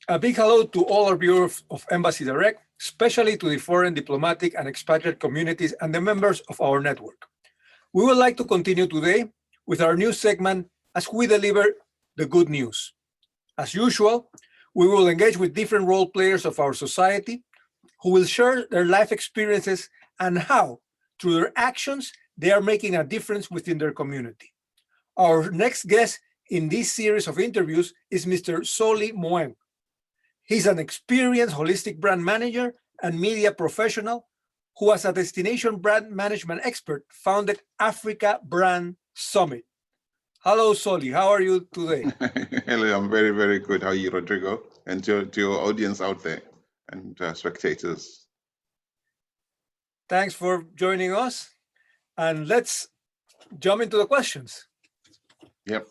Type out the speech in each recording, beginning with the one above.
A big hello to all our viewers of Embassy Direct, especially to the foreign diplomatic and expatriate communities and the members of our network. We would like to continue today with our new segment as we deliver the good news. As usual, we will engage with different role players of our society who will share their life experiences and how, through their actions, they are making a difference within their community. Our next guest in this series of interviews is Mr. Solly Moeng. He's an experienced holistic brand manager and media professional who, as a destination brand management expert, founded Africa Brand Summit. Hello, Solly. How are you today? Hello, I'm very, very good. How are you, Rodrigo? And to your audience out there and spectators. Thanks for joining us. And let's jump into the questions. Yep.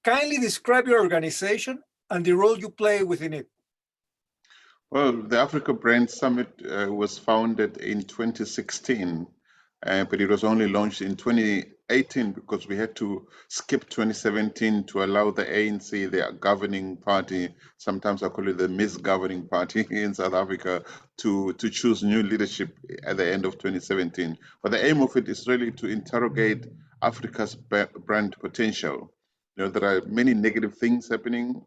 Kindly describe your organization and the role you play within it. Well, the Africa Brand Summit was founded in 2016, but it was only launched in 2018 because we had to skip 2017 to allow the ANC, the governing party, sometimes I call it the misgoverning party in South Africa, to choose new leadership at the end of 2017. But the aim of it is really to interrogate Africa's brand potential. You know, there are many negative things happening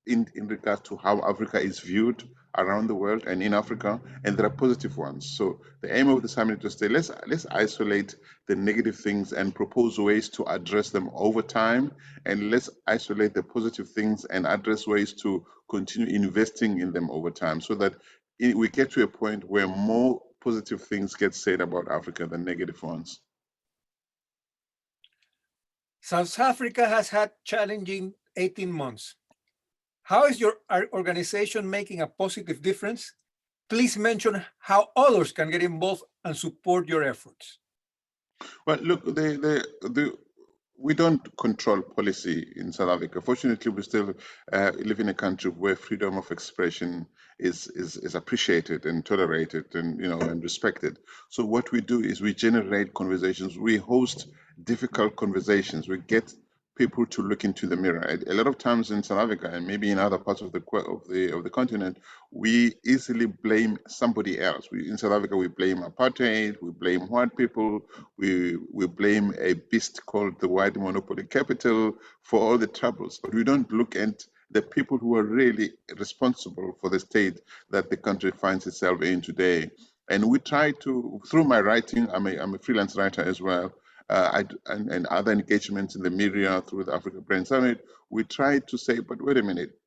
in regards to how Africa is viewed around the world and in Africa, and there are positive ones. So the aim of the summit was to say, let's isolate the negative things and propose ways to address them over time, and let's isolate the positive things and address ways to continue investing in them over time, so that we get to a point where more positive things get said about Africa than negative ones. South Africa has had challenging 18 months. How is your organization making a positive difference? Please mention how others can get involved and support your efforts. Well, look, we don't control policy in South Africa. Fortunately, we still live in a country where freedom of expression is appreciated and tolerated and and respected. So what we do is we generate conversations. We host difficult conversations. We get people to look into the mirror. A lot of times in South Africa and maybe in other parts of the continent, we easily blame somebody else. In South Africa, we blame apartheid, we blame white people, we blame a beast called the white monopoly capital for all the troubles. But we don't look at the people who are really responsible for the state that the country finds itself in today. And we try to, through my writing, I'm a freelance writer as well, and other engagements in the media through the Africa Brand Summit, we try to say, but wait a minute,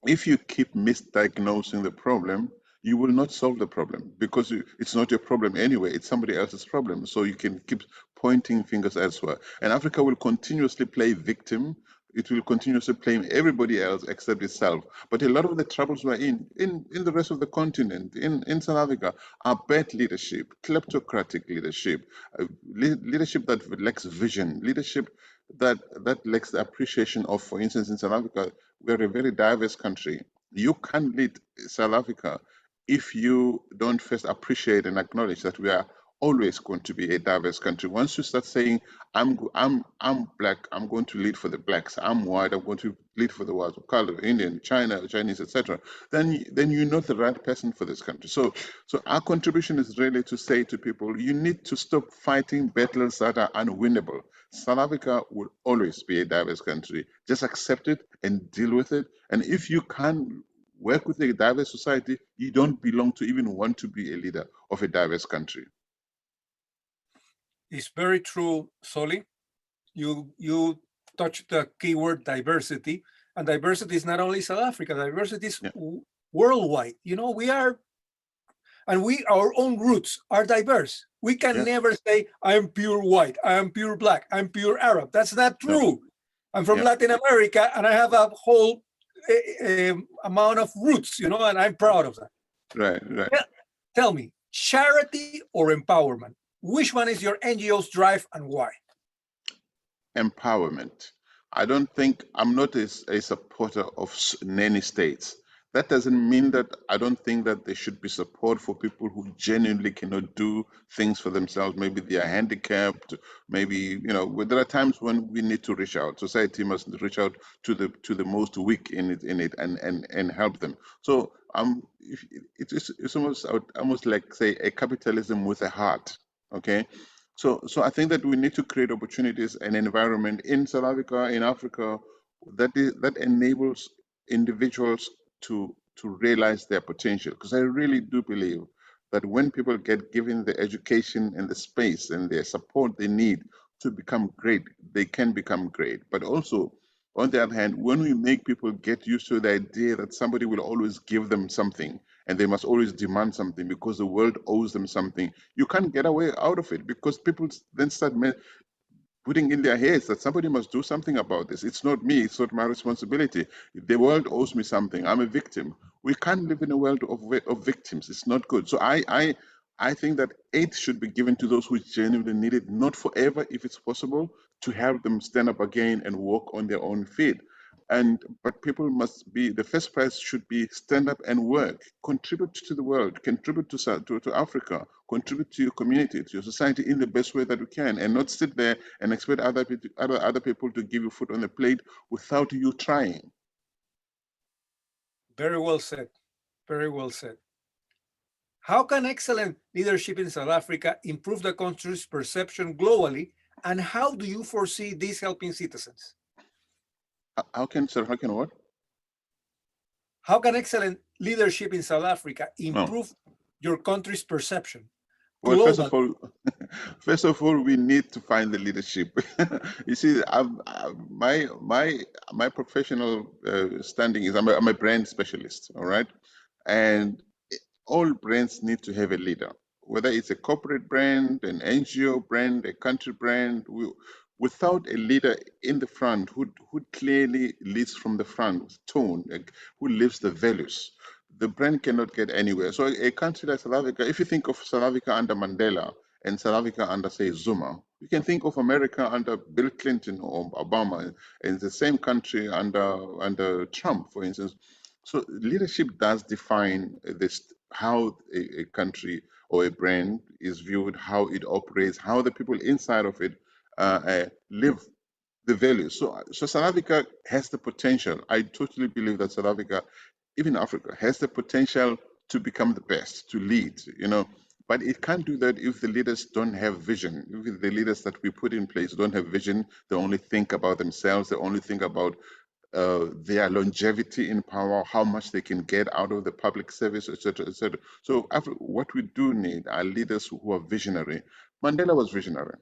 if you keep misdiagnosing the problem, you will not solve the problem because it's not your problem anyway, it's somebody else's problem. So you can keep pointing fingers elsewhere. And Africa will continuously play victim. It will continuously blame everybody else except itself. But a lot of the troubles we're in the rest of the continent, in South Africa, are bad leadership, kleptocratic leadership, leadership that lacks vision, leadership that lacks the appreciation of, for instance, in South Africa, we're a very diverse country. You can't lead South Africa if you don't first appreciate and acknowledge that we are always going to be a diverse country. Once you start saying, I'm black, I'm going to lead for the blacks, I'm white, I'm going to lead for the whites of color, Indian, China, Chinese, etc., then you're not the right person for this country. So our contribution is really to say to people, you need to stop fighting battles that are unwinnable. South Africa will always be a diverse country. Just accept it and deal with it. And if you can work with a diverse society, you don't belong to even want to be a leader of a diverse country. It's very true, Solly. You touched the keyword diversity, and diversity is not only South Africa. Diversity is worldwide. Our own roots are diverse. We can never say I am pure white, I am pure black, I'm pure Arab. That's not true. No. I'm from Latin America, and I have a whole amount of roots, and I'm proud of that. Right. Tell me, charity or empowerment? Which one is your NGO's drive and why? Empowerment. I'm not a supporter of nanny states. That doesn't mean that I don't think that there should be support for people who genuinely cannot do things for themselves. Maybe they are handicapped. Maybe, there are times when we need to reach out. Society must reach out to the most weak in it and help them. So it's almost like, say, a capitalism with a heart. Okay. So I think that we need to create opportunities and environment in South Africa, in Africa, that enables individuals to realize their potential. Because I really do believe that when people get given the education and the space and the support they need to become great, they can become great. But also, on the other hand, when we make people get used to the idea that somebody will always give them something and they must always demand something because the world owes them something, you can't get away out of it, because people then start putting in their heads that somebody must do something about this. It's not me, it's not my responsibility. The world owes me something. I'm a victim. We can't live in a world of victims. It's not good. So I think that aid should be given to those who genuinely need it, not forever, if it's possible, to help them stand up again and walk on their own feet. But people must be, the first prize should be stand up and work, contribute to the world, contribute to Africa, contribute to your community, to your society in the best way that you can, and not sit there and expect other people to give you food on the plate without you trying. Very well said. Very well said. How can excellent leadership in South Africa improve the country's perception globally, and how do you foresee this helping citizens? How can what? How can excellent leadership in South Africa improve your country's perception? Well, first of all, we need to find the leadership. You see, my professional standing is I'm a brand specialist, all right, and all brands need to have a leader, whether it's a corporate brand, an NGO brand, a country brand. Without a leader in the front who clearly leads from the front, tone, who lives the values, the brand cannot get anywhere. So a country like South Africa, if you think of South Africa under Mandela and South Africa under, say, Zuma, you can think of America under Bill Clinton or Obama, and the same country under Trump, for instance. So leadership does define this, how a country or a brand is viewed, how it operates, how the people inside of it live the values. So South Africa has the potential. I totally believe that South Africa, even Africa, has the potential to become the best, to lead, but it can't do that if the leaders don't have vision. If the leaders that we put in place don't have vision, they only think about themselves, they only think about their longevity in power, how much they can get out of the public service, etc., etc. So what we do need are leaders who are visionary. Mandela was visionary.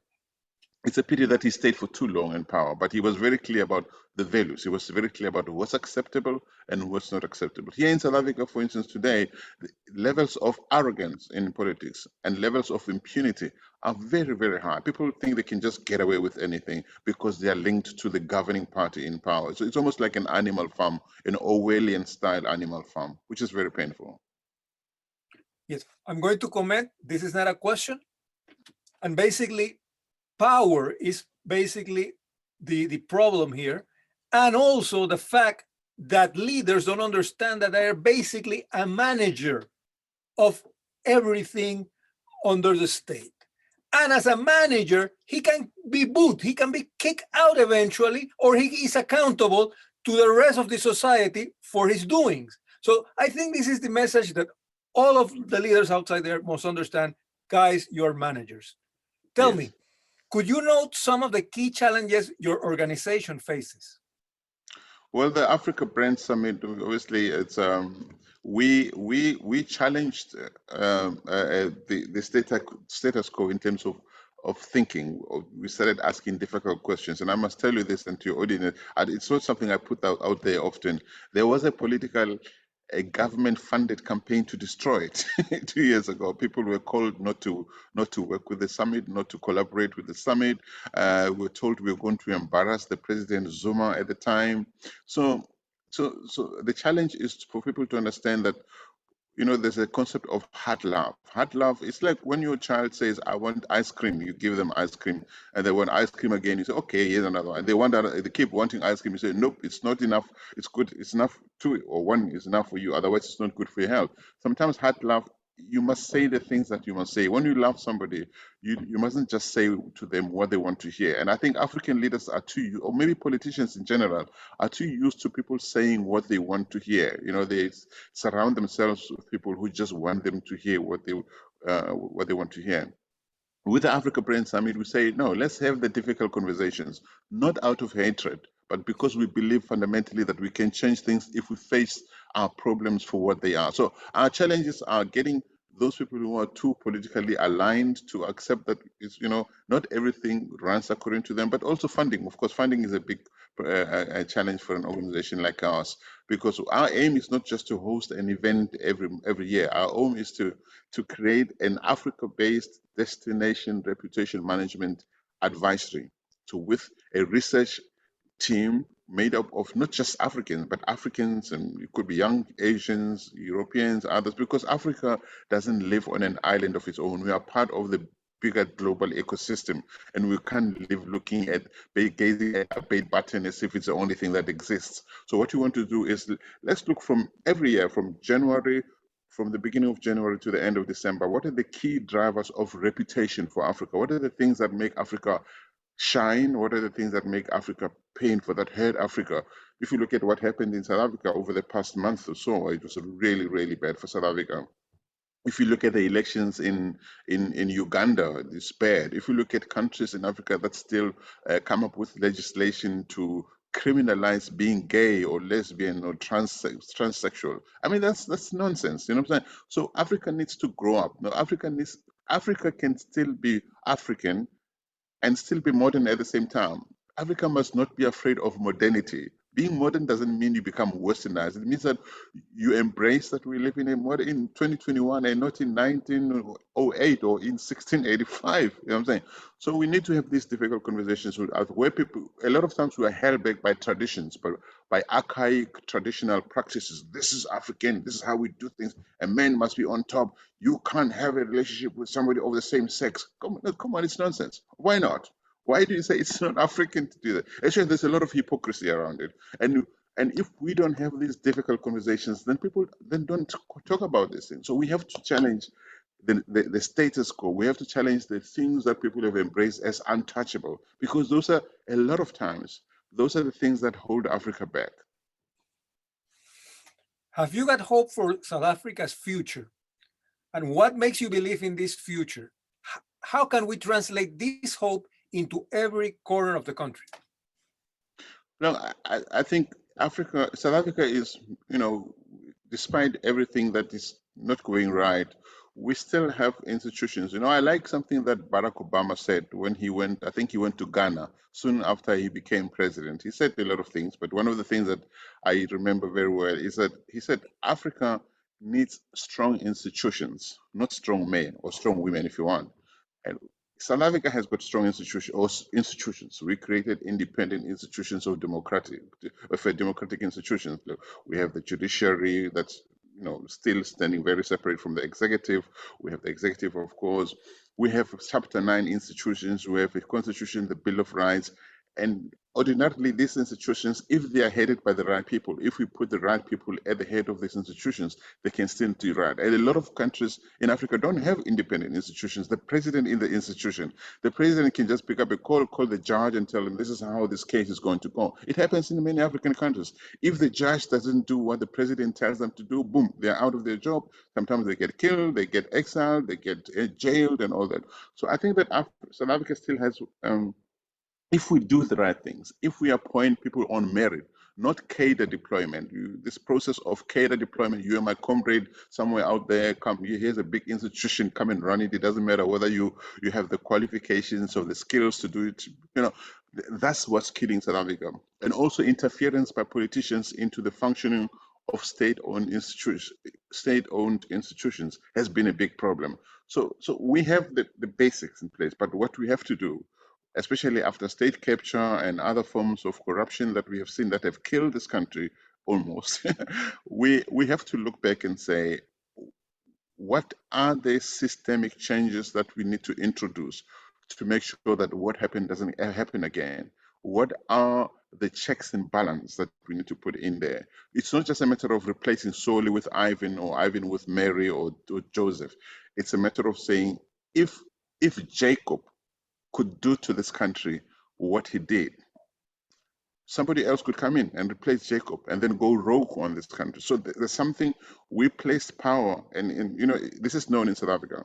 It's a pity that he stayed for too long in power, but he was very clear about the values. He was very clear about what's acceptable and what's not acceptable. Here in South Africa, for instance, today, the levels of arrogance in politics and levels of impunity are very, very high. People think they can just get away with anything because they are linked to the governing party in power. So it's almost like an animal farm, an Orwellian-style animal farm, which is very painful. Yes, I'm going to comment. This is not a question. And basically, power is basically the problem here. And also the fact that leaders don't understand that they are basically a manager of everything under the state. And as a manager, he can be booed, he can be kicked out eventually, or he is accountable to the rest of the society for his doings. So I think this is the message that all of the leaders outside there must understand. Guys, you're managers. Tell me, could you note some of the key challenges your organization faces? Well, the Africa Brand Summit, obviously, it's we challenged the status quo in terms of thinking. We started asking difficult questions, and I must tell you this, and to your audience, and it's not something I put out there often. There was a government-funded campaign to destroy it 2 years ago. People were called not to work with the summit, not to collaborate with the summit. We were told we were going to embarrass the President Zuma at the time. So the challenge is for people to understand that there's a concept of hard love. Hard love is like when your child says, I want ice cream, you give them ice cream, and they want ice cream again, you say, okay, here's another one. They want that, they keep wanting ice cream, you say, nope, it's not enough, it's good, it's enough two, or one is enough for you, otherwise it's not good for your health. Sometimes hard love, you must say the things that you must say. When you love somebody, you mustn't just say to them what they want to hear. And I think African leaders are too, or maybe politicians in general, are too used to people saying what they want to hear. They surround themselves with people who just want them to hear what they want to hear. With the Africa Brain Summit, we say, no, let's have the difficult conversations, not out of hatred, but because we believe fundamentally that we can change things if we face our problems for what they are. So our challenges are getting those people who are too politically aligned to accept that not everything runs according to them, but also funding. Of course, funding is a big a challenge for an organization like ours, because our aim is not just to host an event every year. Our aim is to create an Africa-based destination reputation management advisory. So with a research team made up of not just Africans, but Africans, and it could be young Asians, Europeans, others, because Africa doesn't live on an island of its own. We are part of the bigger global ecosystem, and we can't live looking at gazing at a bait button as if it's the only thing that exists. So what you want to do is, let's look from every year, from the beginning of January to the end of December, what are the key drivers of reputation for Africa? What are the things that make Africa shine? What are the things that make Africa painful, that hurt Africa? If you look at what happened in South Africa over the past month or so, it was really, really bad for South Africa. If you look at the elections in Uganda, it's bad. If you look at countries in Africa that still come up with legislation to criminalize being gay or lesbian or transsexual, I mean, that's nonsense. You know what I'm saying? So Africa needs to grow up. No, Africa can still be African and still be modern at the same time. Africa must not be afraid of modernity. Being modern doesn't mean you become westernized. It means that you embrace that we live in a modern in 2021 and not in 1908 or in 1685. You know what I'm saying? So we need to have these difficult conversations with us, where people, a lot of times we are held back by traditions, but by archaic traditional practices. This is African, this is how we do things. A man must be on top. You can't have a relationship with somebody of the same sex. Come on, it's nonsense. Why not? Why do you say it's not African to do that? Actually, there's a lot of hypocrisy around it. And if we don't have these difficult conversations, then people then don't talk about these things. So we have to challenge the status quo. We have to challenge the things that people have embraced as untouchable, because those are, a lot of times, those are the things that hold Africa back. Have you got hope for South Africa's future? And what makes you believe in this future? How can we translate this hope into every corner of the country? No, I think South Africa is, despite everything that is not going right, we still have institutions. I like something that Barack Obama said when I think he went to Ghana soon after he became president. He said a lot of things, but one of the things that I remember very well is that he said Africa needs strong institutions, not strong men or strong women, if you want. And South Africa has got strong institutions. We created independent institutions of democratic institutions. We have the judiciary that's still standing very separate from the executive. We have the executive, of course. We have Chapter 9 institutions. We have the Constitution, the Bill of Rights, and ordinarily these institutions, if they are headed by the right people, if we put the right people at the head of these institutions, they can still do right. And a lot of countries in Africa don't have independent institutions. The president in the institution, the president can just pick up a call the judge and tell him this is how this case is going to go. It happens in many African countries. If the judge doesn't do what the president tells them to do, boom, they're out of their job. Sometimes they get killed, they get exiled, they get jailed and all that. So I think that South Africa still has if we do the right things, if we appoint people on merit, not cadre deployment. This process of cadre deployment, you and my comrade somewhere out there, here's a big institution, come and run it. It doesn't matter whether you have the qualifications or the skills to do it. That's what's killing South Africa. And also interference by politicians into the functioning of state-owned institutions has been a big problem. So we have the basics in place, but what we have to do, especially after state capture and other forms of corruption that we have seen that have killed this country almost, we have to look back and say, what are the systemic changes that we need to introduce to make sure that what happened doesn't happen again? What are the checks and balance that we need to put in there? It's not just a matter of replacing Solly with Ivan or Ivan with Mary or Joseph. It's a matter of saying, if Jacob could do to this country what he did, somebody else could come in and replace Jacob and then go rogue on this country. So there's something, we placed power, and you know, this is known in South Africa.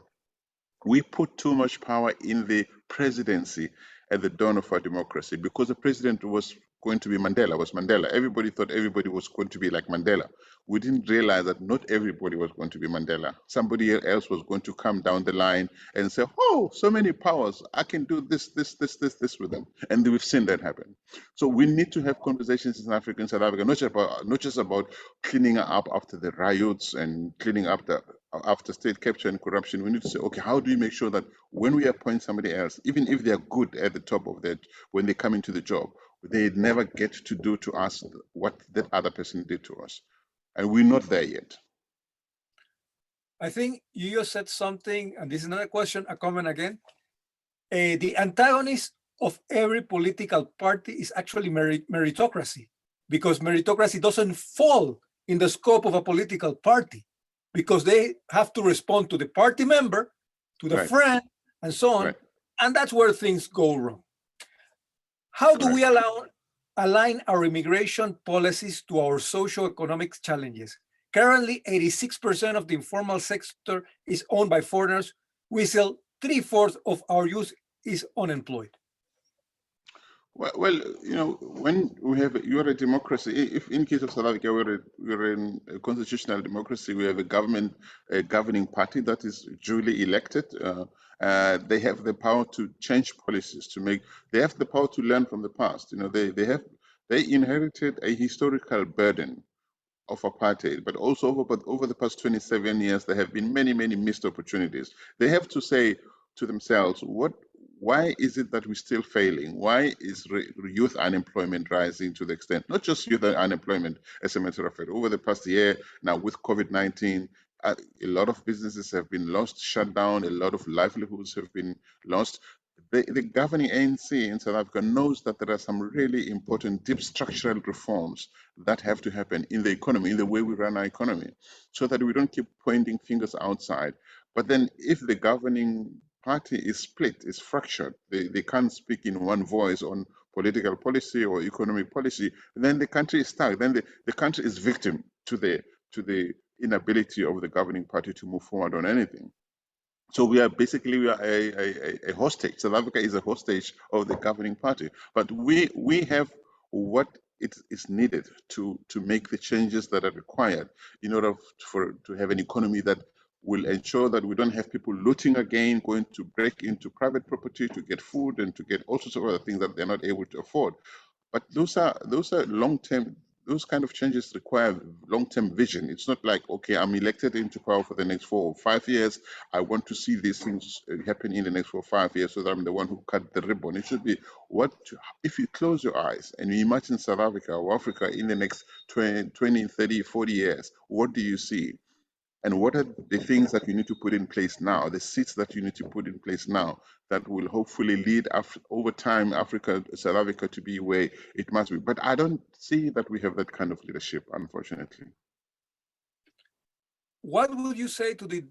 We put too much power in the presidency at the dawn of our democracy because the president was going to be Mandela. Everybody thought everybody was going to be like Mandela. We didn't realize that not everybody was going to be Mandela. Somebody else was going to come down the line and say, oh, so many powers, I can do this with them. And we've seen that happen. So we need to have conversations in Africa and South Africa, not just about cleaning up after the riots and cleaning up after state capture and corruption. We need to say, okay, how do we make sure that when we appoint somebody else, even if they're good at the top of that, when they come into the job, they never get to do to us what that other person did to us. And we're not there yet. I think you just said something, and this is not a question, a comment again. The antagonist of every political party is actually meritocracy, because meritocracy doesn't fall in the scope of a political party, because they have to respond to the party member, to the friend, and so on. And that's where things go wrong. How do we align our immigration policies to our socio-economic challenges? Currently, 86% of the informal sector is owned by foreigners. We sell 3/4 of our youth is unemployed. Well, you know, when you're a democracy, if in case of South Africa, we're in a constitutional democracy, we have a governing party that is duly elected. They have the power to change policies, they have the power to learn from the past. You know, they inherited a historical burden of apartheid, but also over the past 27 years, there have been many missed opportunities. They have to say to themselves, why is it that we're still failing? Why is youth unemployment rising to the extent, not just youth unemployment, as a matter of fact, over the past year now with COVID-19, a lot of businesses have been lost, shut down, a lot of livelihoods have been lost. The governing ANC in South Africa knows that there are some really important deep structural reforms that have to happen in the economy, in the way we run our economy, so that we don't keep pointing fingers outside. But then if the governing party is split, is fractured, they can't speak in one voice on political policy or economic policy, then the country is stuck. Then the country is victim to the inability of the governing party to move forward on anything. So we are a hostage. South Africa is a hostage of the governing party. But we have what it is needed to make the changes that are required in order to have an economy that will ensure that we don't have people looting again, going to break into private property to get food and to get all sorts of other things that they're not able to afford. But those are long-term. Those kind of changes require long-term vision. It's not like, okay, I'm elected into power for the next 4 or 5 years. I want to see these things happen in the next 4 or 5 years so that I'm the one who cut the ribbon. It should be, if you close your eyes and you imagine South Africa or Africa in the next 20, 30, 40 years, what do you see? And what are the things that you need to put in place now, the seeds that you need to put in place now that will hopefully lead over time South Africa to be where it must be. But I don't see that we have that kind of leadership, unfortunately. What would you say to the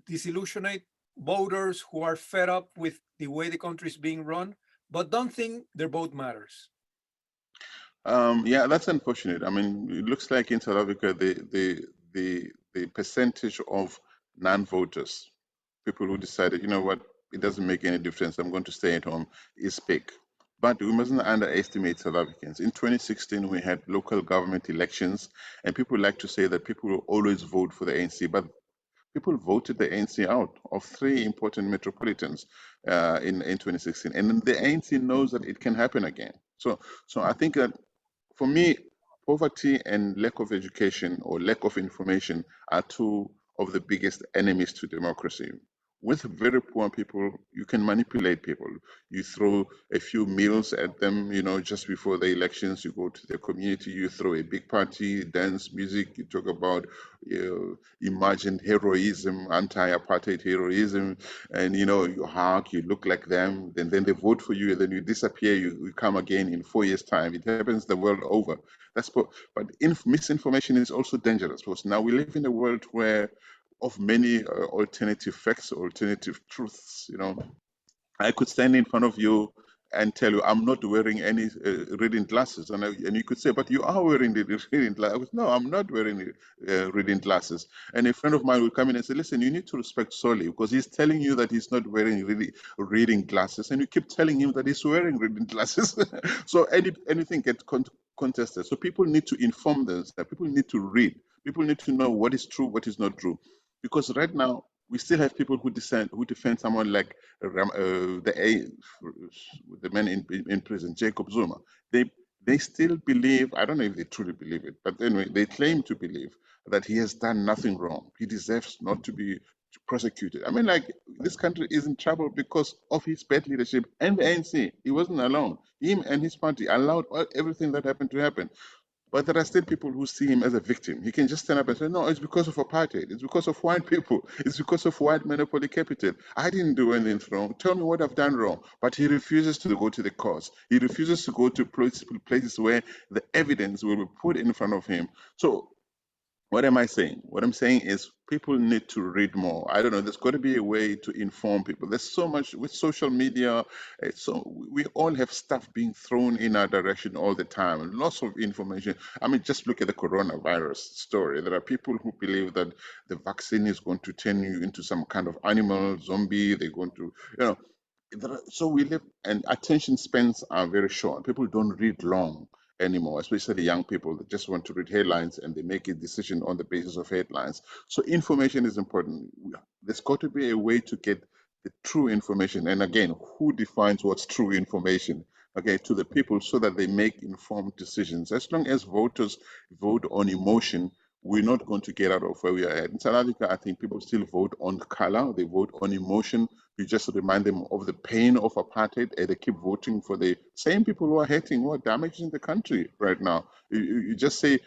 disillusioned voters who are fed up with the way the country is being run, but don't think their vote matters? Yeah, that's unfortunate. I mean, it looks like in South Africa, the percentage of non-voters, people who decided, you know what, it doesn't make any difference, I'm going to stay at home, is big. But we mustn't underestimate South Africans. In 2016, we had local government elections, and people like to say that people will always vote for the ANC, but people voted the ANC out of 3 important metropolitans in 2016. And the ANC knows that it can happen again. So I think that for me, poverty and lack of education or lack of information are 2 of the biggest enemies to democracy. with very poor people, you can manipulate people. You throw a few meals at them, just before the elections, you go to the community, you throw a big party, dance, music, you talk about imagined heroism, anti-apartheid heroism, and, you hug, you look like them, and then they vote for you, and then you disappear, you come again in 4 years' time. It happens the world over. But misinformation is also dangerous, because now we live in a world where of many alternative facts, alternative truths. I could stand in front of you and tell you I'm not wearing any reading glasses, and you could say, but you are wearing the reading glasses. No, I'm not wearing reading glasses. And a friend of mine will come in and say, listen, you need to respect Solly, because he's telling you that he's not wearing reading glasses, and you keep telling him that he's wearing reading glasses. So anything gets contested. So people need to inform themselves. People need to read. People need to know what is true, what is not true. Because right now, we still have people who defend someone like the man in prison, Jacob Zuma. They still believe, I don't know if they truly believe it, but anyway, they claim to believe that he has done nothing wrong. He deserves not to be prosecuted. I mean, like, this country is in trouble because of his bad leadership and the ANC. He wasn't alone. Him and his party allowed everything that happened to happen. But there are still people who see him as a victim. He can just stand up and say, no, it's because of apartheid. It's because of white people. It's because of white monopoly capital. I didn't do anything wrong. Tell me what I've done wrong. But he refuses to go to the courts. He refuses to go to places where the evidence will be put in front of him. So what am I saying? What I'm saying is people need to read more. I don't know, there's got to be a way to inform people. There's so much with social media. So we all have stuff being thrown in our direction all the time, and lots of information. I mean, just look at the coronavirus story. There are people who believe that the vaccine is going to turn you into some kind of animal, zombie. They're going to, so we live, and attention spans are very short. People don't read long anymore, especially young people that just want to read headlines, and they make a decision on the basis of headlines. So information is important. There's got to be a way to get the true information. And again, who defines what's true information? Okay, to the people, so that they make informed decisions. As long as voters vote on emotion, we're not going to get out of where we are at. In South Africa, I think people still vote on color, they vote on emotion. You just remind them of the pain of apartheid, and they keep voting for the same people who are hating, who are damaging the country right now. You just say,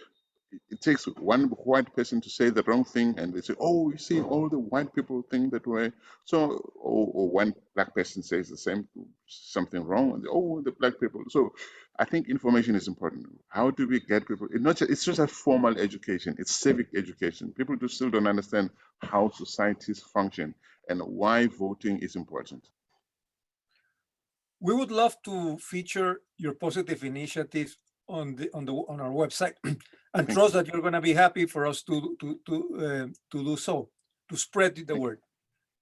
it takes one white person to say the wrong thing, and they say, oh, you see, all the white people think that way. So, or one black person says the same, something wrong, and oh, the black people. So I think information is important. How do we get people? It's just a formal education, it's civic education. People still don't understand how societies function and why voting is important. We would love to feature your positive initiatives on our website, and trust that you're going to be happy for us to do so, to spread the word.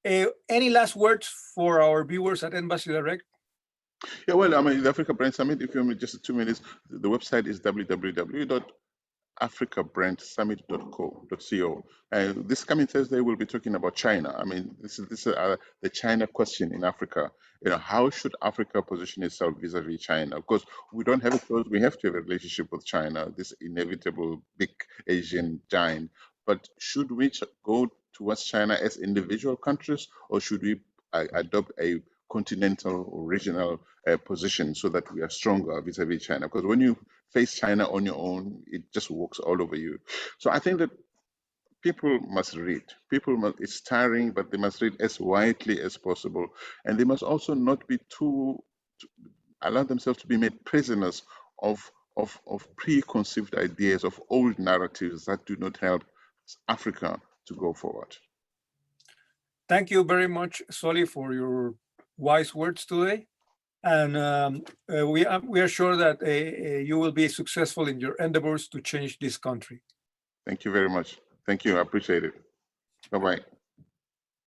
Any last words for our viewers at Embassy Direct? Yeah, well, I mean, the Africa Brand Summit, if you have just 2 minutes, the website is www.africabrandsummit.co. This coming Thursday, we'll be talking about China. I mean, this is the China question in Africa. How should Africa position itself vis-a-vis China? Of course, we don't have a choice. We have to have a relationship with China, this inevitable big Asian giant. But should we go towards China as individual countries, or should we adopt a continental or regional position so that we are stronger vis-a-vis China? Because when you face China on your own, it just walks all over you. So I think that people must read. It's tiring, but they must read as widely as possible. And they must also not be allow themselves to be made prisoners of preconceived ideas, of old narratives that do not help Africa to go forward. Thank you very much, Solly, for your wise words today. And we are sure that you will be successful in your endeavors to change this country. Thank you very much. Thank you. I appreciate it. Bye-bye.